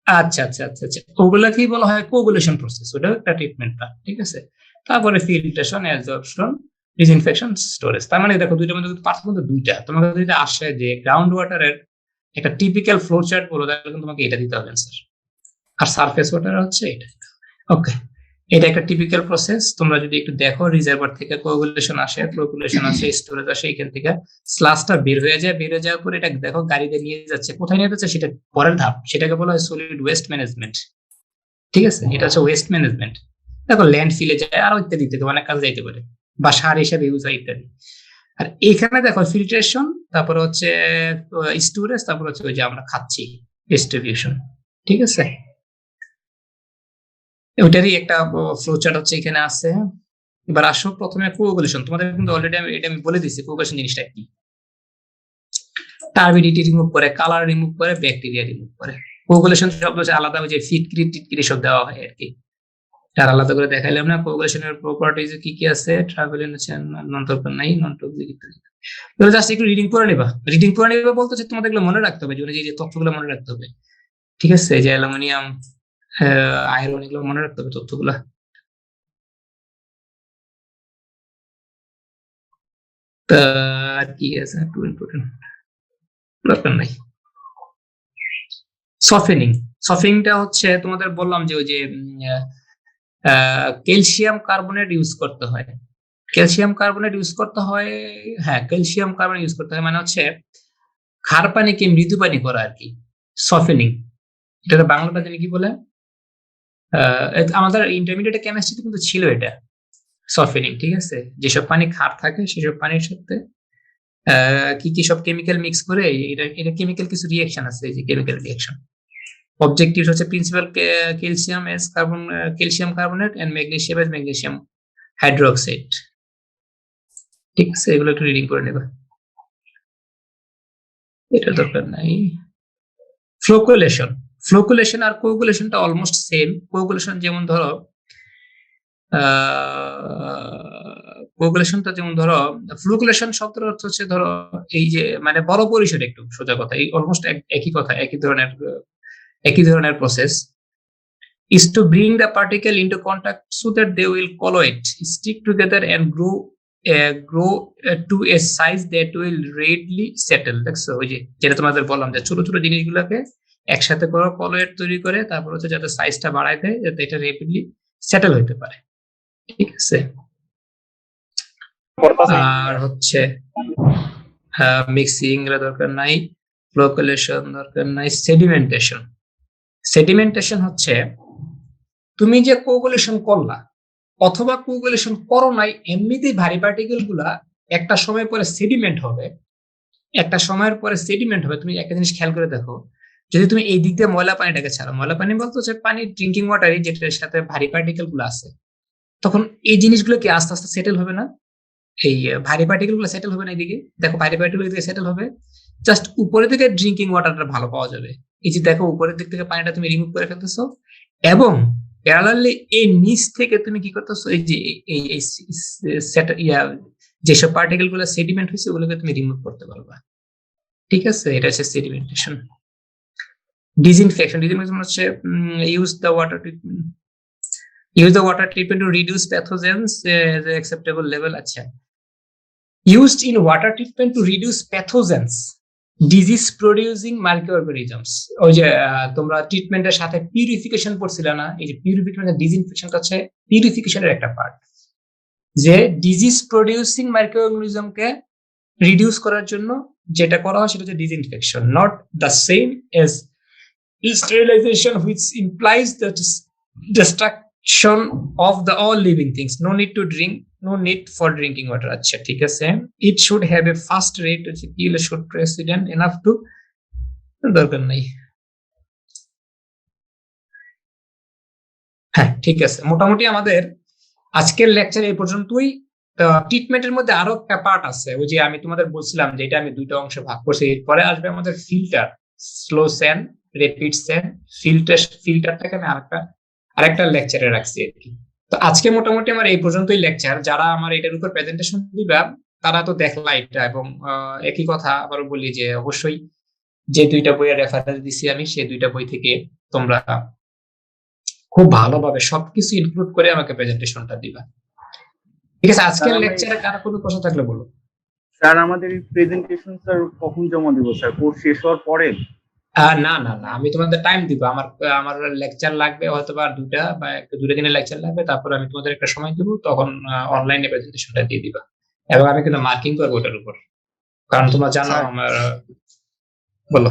আচ্ছা আচ্ছা আচ্ছা আচ্ছা, ওগুলাকেই বলা হয় কোগুলেশন প্রসেস, ওটাও একটা ট্রিটমেন্টটা, ঠিক আছে। তারপরে ফিল্ট্রেশন, অ্যাবজর্পশন, ডিসইনফেকশন, স্টোরেজ। তার মানে দেখো, দুইটার মধ্যে কিন্তু পার্থক্য কিন্তু দুইটা। তোমাকে যদি আসে যে গ্রাউন্ড ওয়াটারের একটা টিপিক্যাল ফ্লো চার্ট বলো, তাহলে কিন্তু তোমাকে এটা দিতে হবে স্যার, আর সারফেস ওয়াটার হচ্ছে এটা। ওকে, এটা একটা টিপিক্যাল প্রসেস। তোমরা যদি একটু দেখো, রিজার্ভার থেকে কোগুলেশন আসে, ফ্লোকুলেশন আসে, স্টোরেজ আসে, এখান থেকে স্লাসটা বের হয়ে যায়, বের হয়ে যাওয়ার পরে এটা দেখো গাড়িতে নিয়ে যাচ্ছে, কোথায় নিয়ে যাচ্ছে সেটা পরের ধাপ, সেটাকে বলা হয় সলিড ওয়েস্ট ম্যানেজমেন্ট, ঠিক আছে। এটা হচ্ছে ওয়েস্ট ম্যানেজমেন্ট। দেখো ল্যান্ড ফিলে যায়, আরো ইত্যাদি ইত্যাদি অনেক কাজ যাইতে পারে, বা সার হিসাবে ইউজ হয় ইত্যাদি। আর এখানে দেখো ফিল্ট্রেশন, তারপরে হচ্ছে স্টোরেজ, তারপর হচ্ছে ওই যে আমরা খাচ্ছি ডিস্ট্রিবিউশন, ঠিক আছে। ওইটারই একটা ফ্লোচার্ট হচ্ছে এখানে আছে। এবার আসো প্রথমে কোগুলেশন, তোমাদের কিন্তু অলরেডি আমি বলে দিচ্ছি কোগুলেশন জিনিসটা কি। টার্বিডিটি রিমুভ করে, কালার রিমুভ করে, ব্যাকটেরিয়া রিমুভ করে। কোগুলেশন শব্দ হচ্ছে আলাদা, ওই যে ফিটকিরি টিটকিরি সব দেওয়া হয় আর কি, তার আলাদা করে দেখাইলাম না। কোগুলেশনের প্রপার্টিজ কি কি আছে, ট্রাভেলিং আছে, নন টক্সিক নাই, নন টক্সিক ইত্যাদি। জাস্ট একটু রিডিং করে নিবা, রিডিং করে নিবা বলতে হচ্ছে তোমাদের এগুলো মনে রাখতে হবে, যে তথ্যগুলো মনে রাখতে হবে। ঠিক আছে, এই যে অ্যালুমিনিয়াম, আয়রন, এগুলো মনে রাখতে হবে তথ্যগুলা। তা আর কি আছে টু ইম্পর্টেন্ট, দরকার নাই। সফেনিং, সফেনিংটা হচ্ছে তোমাদের বললাম যে ওই যে ক্যালসিয়াম কার্বনেট ইউজ করতে হয়, ক্যালসিয়াম কার্বনেট ইউজ করতে হয়। হ্যাঁ, ক্যালসিয়াম কার্বনেট ইউজ করতে হয়, মানে হচ্ছে খার পানিকে মৃদু পানি করা আর কি, সফেনিং। এটা বাংলাটা জানি কি বলে, আমাদের ইন্টারমিডিয়েট কেমিস্ট্রিতে কিন্তু ছিল এটা, সফেনিং। ঠিক আছে, যেসব পানি খার থাকে সেসব পানির সাথে কি কি সব কেমিক্যাল মিক্স করে, এটা এটা কেমিক্যাল কিছু রিয়েকশন আছে, এই যে কেমিক্যাল রিয়েকশন। অবজেক্টিভ হচ্ছে principal calcium as carbon, calcium carbonate and magnesium as magnesium hydroxide. ঠিক আছে, এগুলো একটু রিডিং করে নেবা, এটা দরকার নাই। ফ্লোকুলেশন, ফ্লোকুলেশন আর কোগুলেশনটা অলমোস্ট সেম। কোগুলেশন যেমন ধরো কোগুলেশনটা যেমন ধরো, ফ্লোকুলেশন শব্দের অর্থ হচ্ছে ধরো এই যে মানে বড় পরিসরে, একটু সোজা কথা, এই অলমোস্ট একই কথা, একই ধরনের process. is to bring the particle into contact so that they will colloid, stick together and grow to a size that will readily settle. দেখছো ওই যে যেটা তোমাদের বললাম যে ছোট ছোট জিনিসগুলোকে একসাথে করো, কলয়েড তৈরি করে, তারপর হচ্ছে যাতে সাইজটা বাড়ায় দেয়, যাতে এটা রেপিডলি সেটেল হইতে পারে। ঠিক আছে, আর হচ্ছে মিক্সিং এর দরকার নাই, ফ্লোকুলেশন দরকার নাই। সেডিমেন্টেশন, সেডিমেন্টেশন হচ্ছে তুমি যে কোগুলেশন করলা অথবা কোগুলেশন করো নাই, এমনিতেই ভারী পার্টিকেল গুলা একটা সময় পরে সেডিমেন্ট হবে, একটা সময়ের পরে সেডিমেন্ট হবে। তুমি একটা জিনিস খেয়াল করে দেখো, যদি তুমি এই দিক দিয়ে ময়লা পানিটাকে ছাড়ো, ময়লা পানি বলতে হচ্ছে পানি, ড্রিঙ্কিং ওয়াটারই, যেটার সাথে ভারী পার্টিকেল গুলো আছে, তখন এই জিনিসগুলো কি আস্তে আস্তে সেটেল হবে না? এই ভারী পার্টিকেল গুলো সেটেল হবে না, এদিকে দেখো ভারী পার্টিকেল দিকে সেটেল হবে, জাস্ট উপরে থেকে ড্রিঙ্কিং ওয়াটারটা ভালো পাওয়া যাবে। এই যে দেখো উপরের দিক থেকে পানিটা তুমি রিমুভ করে ফেলতেছো, এবং প্যারালালি এই নিচ থেকে তুমি কি করতেছো, এই যে যেসব পার্টিকেল গুলো সেডিমেন্ট হয়েছে ওগুলোকে তুমি রিমুভ করতে পারবা। ঠিক আছে, এটা হচ্ছে সেডিমেন্টেশন। ডিসইনফেকশন, ডিসইনফেকশন হচ্ছে use the water treatment to reduce pathogens at an acceptable level. আচ্ছা, used in water treatment to reduce pathogens, disease producing microorganisms. ওই যে তোমরা ট্রিটমেন্টের সাথে পিউরিফিকেশন পড়ছিলে না, এই যে পিউরিফিকেশন, ডিসইনফেকশনটা হচ্ছে পিউরিফিকেশনের একটা পার্ট, যে ডিজিজ প্রডিউসিং মাইক্রোঅর্গানিজমকে রিডিউস করার জন্য যেটা করা হয় সেটা হচ্ছে disinfection, not the same as sterilization, which implies the destruction of the all living things. No need for drinking water. আচ্ছা, ঠিক আছে, it should have a fast rate, kill should precedent enough to, দরকার নাই। হ্যাঁ, ঠিক আছে, মোটামুটি আমাদের আজকের লেকচার এই পর্যন্তই। ট্রিটমেন্টের মধ্যে আরো একটা পার্ট আছে, ওই যে আমি তোমাদের বলছিলাম যে এটা আমি দুইটা অংশে ভাগ করছি। এরপরে আসবে আমাদের ফিল্টার, স্লো স্যান, রেপিড স্যান, ফিল্টারটাকে আমি আরেকটা লেকচারে রাখছি আর কি। তো আজকে মোটামুটি আমার এই পর্যন্তই লেকচার। যারা আমার এটার উপর প্রেজেন্টেশন দিবা তারা তো দেখলা এটা, এবং একই কথা আবারও বলি যে অবশ্যই যে দুইটা বইয়ের রেফারেন্স দিছি আমি, সেই দুইটা বই থেকে তোমরা খুব ভালোভাবে সবকিছু ইনক্লুড করে আমাকে প্রেজেন্টেশনটা দিবা। ঠিক আছে, আজকের লেকচারে কারো কোনো প্রশ্ন থাকলে বলো। স্যার আমাদের এই প্রেজেন্টেশন স্যার কখন জমা দিব স্যার? কোর্স শেষ হওয়ার পরে? না না না, আমি তোমাদের টাইম দিব। আমার লেকচার লাগবে হয়তো বা দুটা বা দুটা দিনের লেকচার লাগবে, তারপর আমি তোমাদের একটা সময় দিব, তখন অনলাইনে প্রেজেন্টেশনটা দিয়ে দিবা, এবং আমি কিন্তু মার্কিং করবো ওটার উপর, কারণ তোমরা জানো আমার। বলো।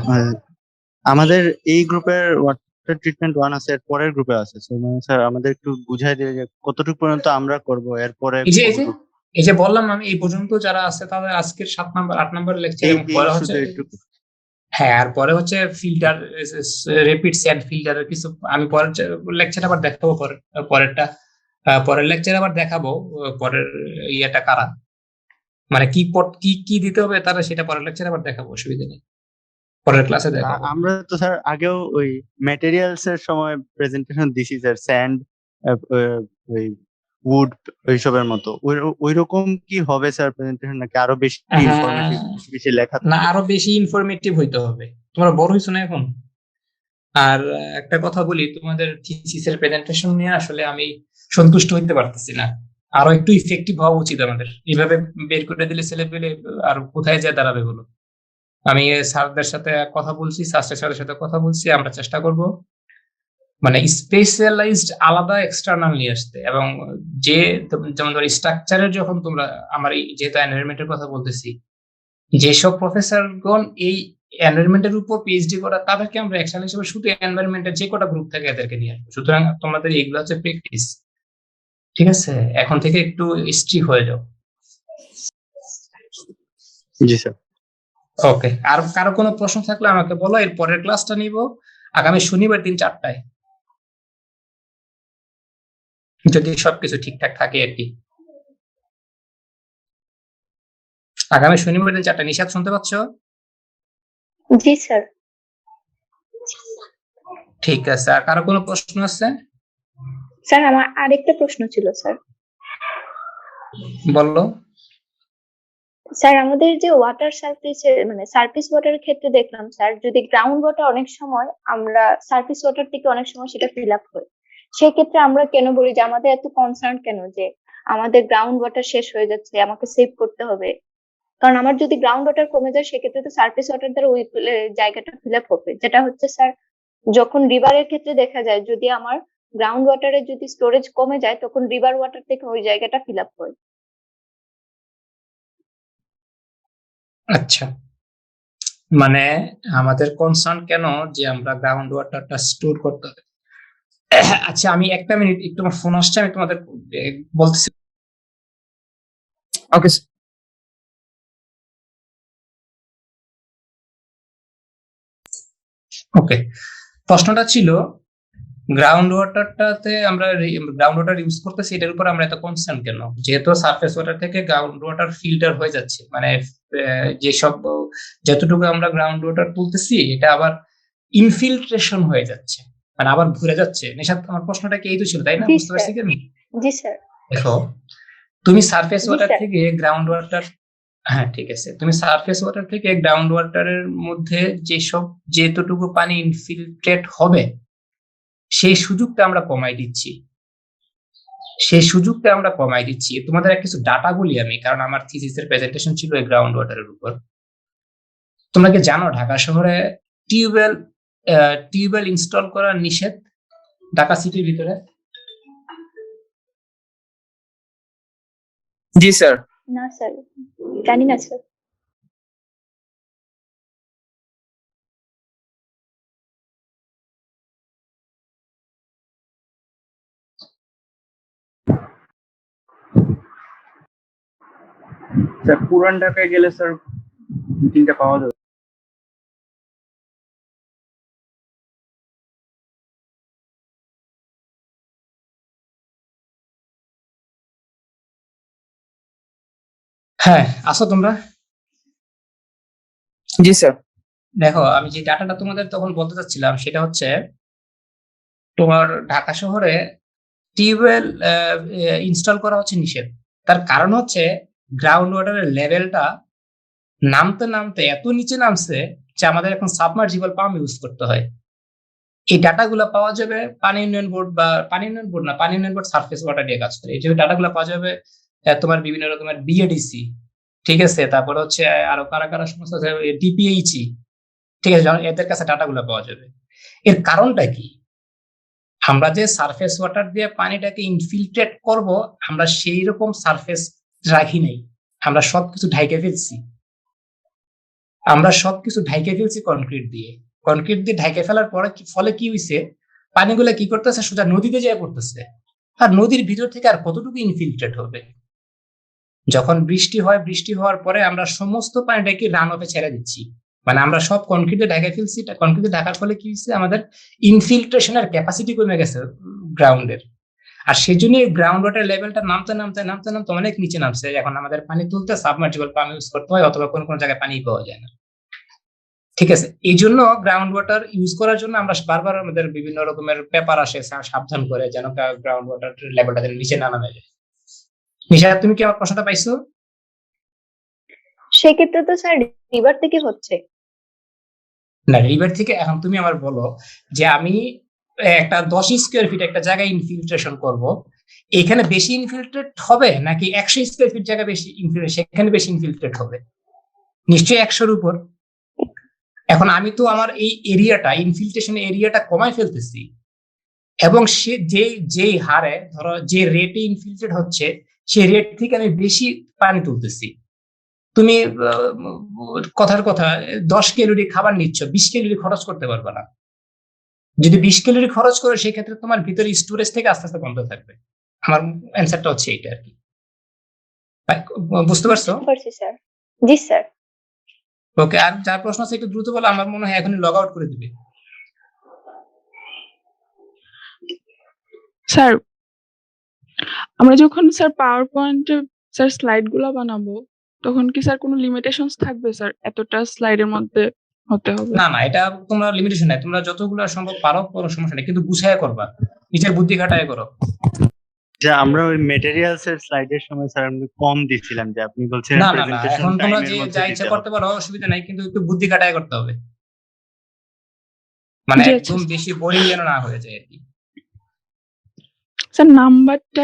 আমাদের এই গ্রুপের ওয়াটার ট্রিটমেন্ট 1 আছে, এর পরের গ্রুপে আছে, সো মানে স্যার আমাদের একটু বুঝাই দিলে যে কতটুকু পর্যন্ত আমরা করব, এরপরে এই যে বললাম আমি এই পর্যন্ত যারা আছে তাদের আজকের 7 নাম্বার 8 নাম্বার লেকচার, এবং পরে হচ্ছে হ্যাঁ, আর পরে হচ্ছে ফিল্টার, রেপিড স্যান্ড ফিল্টারের কিছু আমি পরের লেকচার আবার দেখাবো, পরের লেকচার আবার দেখাবো পরের ইয়েটা কারা, মানে কি দিতে হবে তারা, সেটা পরের লেকচার আবার দেখাবো, অসুবিধা নেই, পরের ক্লাসে দেখাবো। আমরা তো স্যার আগেও ওই ম্যাটেরিয়ালস এর সময় প্রেজেন্টেশন দিছি স্যার, স্যান্ড, ওই উড, ওইসবের মতো। ওই রকম কি হবে স্যার প্রেজেন্টেশন, নাকি আরো বেশি ইনফরমেটিভ, বেশি লেখা? না, আরো বেশি ইনফরমেটিভ হইতে হবে। তোমরা বড় হইছো না এখন, আর একটা কথা বলি, তোমাদের থিসিসের প্রেজেন্টেশন নিয়ে আসলে আমি সন্তুষ্ট হইতে পারতেছি না। আরো একটু ইফেক্টিভ হওয়া উচিত আমাদের। এইভাবে বের করে দিলে ছেলে পেলে আর কোথায় যায় দাঁড়াবে বলো? আমি স্যারদের সাথে কথা বলছি, স্যারের সাথে কথা বলছি, আমরা চেষ্টা করব মানে স্পেশালাইজড আলাদা এক্সটার্নাল নিয়ে আসতে। এবং যে যেমন ধরো স্ট্রাকচারের, যখন তোমরা আমার যেহেতু এনভায়রনমেন্টের কথা বলতেছি, যেসব প্রফেসরগণ এই এনভায়রনমেন্টের উপর পিএইচডি করা, তাদেরকে আমরা এক্সটার্নাল হিসেবে শুধু এনভায়রনমেন্টের যে কটা গ্রুপ থাকে এদেরকে নিয়ে আসবো। সুতরাং তোমাদের এগুলো হচ্ছে প্র্যাকটিস, ঠিক আছে? এখন থেকে একটু স্ট্রিক্ট হয়ে যাও। জি স্যার। ওকে, আর কারো কোনো প্রশ্ন থাকলে আমাকে বলো, এর পরের ক্লাসটা নিব আগামী শনিবার দিন 4টায়, যদি সবকিছু ঠিকঠাক থাকে আর কি। আগামী শনিবার দিন 4টায়। নিশাত শুনতে পাচ্ছ? জি স্যার। ঠিক আছে, আর কারো কোনো প্রশ্ন আছে? স্যার আমার আরেকটা প্রশ্ন ছিল স্যার। বললো। স্যার আমাদের যে ওয়াটার সারফেসের মানে সারফেস ওয়াটারের ক্ষেত্রে দেখলাম স্যার, যদি গ্রাউন্ড ওয়াটার অনেক সময় আমরা সারফেস ওয়াটার থেকে অনেক সময় সেটা ফিল আপ হয়, সেক্ষেত্রে আমরা কেন বলি যে আমাদের এত কনসার্ন কেন যে আমাদের গ্রাউন্ড ওয়াটার শেষ হয়ে যাচ্ছে, আমাকে সেভ করতে হবে? কারণ আমার যদি গ্রাউন্ড ওয়াটার কমে যায় সেক্ষেত্রে তো সারফেস ওয়াটার দ্বারা ওই জায়গাটা ফিল আপ হবে, যেটা হচ্ছে স্যার যখন রিভারের ক্ষেত্রে দেখা যায়, যদি আমার গ্রাউন্ড ওয়াটারের যদি স্টোরেজ কমে যায় তখন রিভার ওয়াটার থেকে ওই জায়গাটা ফিল আপ হয়। আচ্ছা, মানে আমাদের কনসার্ন কেন যে আমরা গ্রাউন্ড ওয়াটারটা স্টোর করতে হবে। আচ্ছা, আমি একটা মিনিট, একটু আমার ফোন আসছে, আমি তোমাদের বলতেছি। ওকে। ওকে, প্রশ্নটা ছিল গ্রাউন্ড ওয়াটারটাতে আমরা গ্রাউন্ড ওয়াটার ইউজ করতেছি, এটার উপর আমরা এত কনসার্ন কেন? যেহেতু সারফেস ওয়াটার থেকে গ্রাউন্ড ওয়াটার ফিল্টার হয়ে যাচ্ছে, মানে যেসব যতটুকু আমরা গ্রাউন্ড ওয়াটার তুলতেছি এটা আবার ইনফিল্ট্রেশন হয়ে যাচ্ছে, মানে আবার ঘুরে যাচ্ছে। নিশাত, আমার প্রশ্নটা কি এই তো ছিল, তাই না? জি বুঝতে পারছি স্যার। কি আমি? জি স্যার। দেখো, তুমি সারফেস জি ওয়াটার স্যার। থেকে গ্রাউন্ড ওয়াটার, হ্যাঁ ঠিক আছে, তুমি সারফেস ওয়াটার থেকে গ্রাউন্ড ওয়াটারের মধ্যে যেসব যেতটুকু পানি ইনফিল্ট্রেট হবে সেই সুযোগটা আমরা কমাই দিচ্ছি, তোমাদের কিছু ডাটা বলি আমি, কারণ আমার থিসিসের প্রেজেন্টেশন ছিল এই গ্রাউন্ড ওয়াটারের উপর। তোমরা কি জানো ঢাকা শহরে টিউবওয়েল টিউবওয়েল ইনস্টল করা নিষেধ ঢাকা সিটির ভিতরে? জি স্যার। না স্যার, জানি না স্যার। স্যার পুরান ঢাকায় গেলে স্যার মিটিংটা পাওয়া যাবে? হ্যাঁ, আসো তোমরা। জি স্যার। দেখো, আমি যে ডাটাটা তোমাদের তখন বলতে চাচ্ছিলাম সেটা হচ্ছে, তোমার ঢাকা শহরে টিউবওয়েল ইনস্টল করা হচ্ছে নিষেধ। তার কারণ হচ্ছে গ্রাউন্ড ওয়াটারের লেভেলটা নামতে নামতে এত নিচে নামছে যে আমাদের এখন সাবমার্জিবল পাম্প ইউজ করতে হয়। এই ডাটাগুলো পাওয়া যাবে পানি উন্নয়ন বোর্ড, বা পানি উন্নয়ন বোর্ড না, পানি উন্নয়ন বোর্ড সারফেস ওয়াটার নিয়ে কাজ করে। এই যে ডাটাগুলো পাওয়া যাবে তোমার বিভিন্ন রকমের বিএডিসি, ঠিক আছে, তারপর হচ্ছে আরো কারা কারা সমস্ত আছে, ডিপিএইচই, ঠিক আছে, এদের কাছে ডাটাগুলো পাওয়া যাবে। এর কারণটা কি? আমরা যে সারফেস ওয়াটার দিয়ে পানিটাকে ইনফিল্ট্রেট করব, আমরা সেই রকম সারফেস রাখি নাই, আমরা সবকিছু ঢাইকে ফেলছি। কনক্রিট দিয়ে ঢাইকে ফেলার পরে ফলে কি হয়েছে, পানিগুলো কি করতেছে, সোজা নদীতে যেয়ে পড়তেছে। আর নদীর ভিতর থেকে আর কতটুকু ইনফিল্ট্রেট হবে? যখন বৃষ্টি হয়, বৃষ্টি হওয়ার পরে আমরা সমস্ত পানিটাকে রান অফে ছেড়ে দিচ্ছি, মানে আমরা সব কনক্রিটে ঢাকা ফেলছি। কনক্রিটে ঢাকার ফলে কি হচ্ছে, আমাদের ইনফিল্ট্রেশনের ক্যাপাসিটি কমে গেছে গ্রাউন্ডের। আর সেই জন্য গ্রাউন্ড ওয়াটার লেভেলটা নামতে নামতে নামতে নামতে অনেক নিচে নামছে। এখন আমাদের পানি তুলতে সাবমার্জিবল পাম্প ইউজ করতে হয়, অথবা কোন কোন জায়গায় পানি পাওয়া যায় না, ঠিক আছে? এই জন্য গ্রাউন্ড ওয়াটার ইউজ করার জন্য আমরা বারবার আমাদের বিভিন্ন রকমের পেপার আসে সাবধান করে, যেন গ্রাউন্ড ওয়াটার লেভেলটা যেন নিচে না নামে যায়। নিশা, তুমি কি আমার প্রশ্নটা পাইছো? সেক্ষেত্রে তো স্যার রিভার থেকে হচ্ছে। না, রিভার থেকে এখন তুমি আমার বলো যে আমি একটা 10 স্কোয়ার ফিট একটা জায়গায় ইনফিল্ট্রেশন করব, এখানে বেশি ইনফিল্ট্রেট হবে নাকি 100 স্কোয়ার ফিট জায়গা বেশি ইনফিল্ট্রেট সেখানে বেশি ইনফিল্ট্রেট হবে? নিশ্চয়ই 100-র উপর। এখন আমি তো আমার এই এরিয়াটা ইনফিল্ট্রেশন এরিয়াটা কমায় ফেলতেছি, এবং সে যেই হারে ধরো যে রেটে ইনফিল্ট্রেট হচ্ছে সেই রেট থেকে আমি বেশি পানি তুলতেছি। তুমি কথার কথা 10 ক্যালোরি খাবার নিচ্ছ, 20 ক্যালোরি খরচ করতে পারবে না। যদি 20 ক্যালোরি খরচ করো সেক্ষেত্রে তোমার ভিতরে স্টোরেজ থেকে আস্তে আস্তে কমতে থাকবে। আমার অ্যান্সারটা হচ্ছে এইটা আর কি। বুঝতে পারছো? বুঝতে পারছি স্যার। জি স্যার। ওকে, আর যার প্রশ্ন আছে একটু দ্রুত বলো, আমার মনে হয় এখনই লগ আউট করে দিবে। স্যার আমরা যখন স্যার পাওয়ার পয়েন্টে স্যার স্লাইড গুলো বানাবো তখন কি স্যার কোনো লিমিটেশনস থাকবে স্যার এতটা স্লাইডের মধ্যে হতে হবে? না না, এটা তোমরা লিমিটেশন নাই, তোমরা যতগুলো সম্ভব পারো কোনো সমস্যা নেই, কিন্তু গুছায় করবা, নিজের বুদ্ধি খাটায় করো। যে আমরা ওই মেটেরিয়ালস এর স্লাইডের সময় স্যার আমি কম দিছিলাম, যে আপনি বলছেন না না না, প্রেজেন্টেশন এখন তোমরা টাইমের যে মধ্যে যা দিতে ইচ্ছা হবে। করতে পারো, অসুবিধা নাই, কিন্তু একটু বুদ্ধি খাটায় করতে হবে, মানে জি, আচ্ছা একদম বেশি বোরিং যেন না হয়ে যায় আর কি। স্যার নাম্বারটা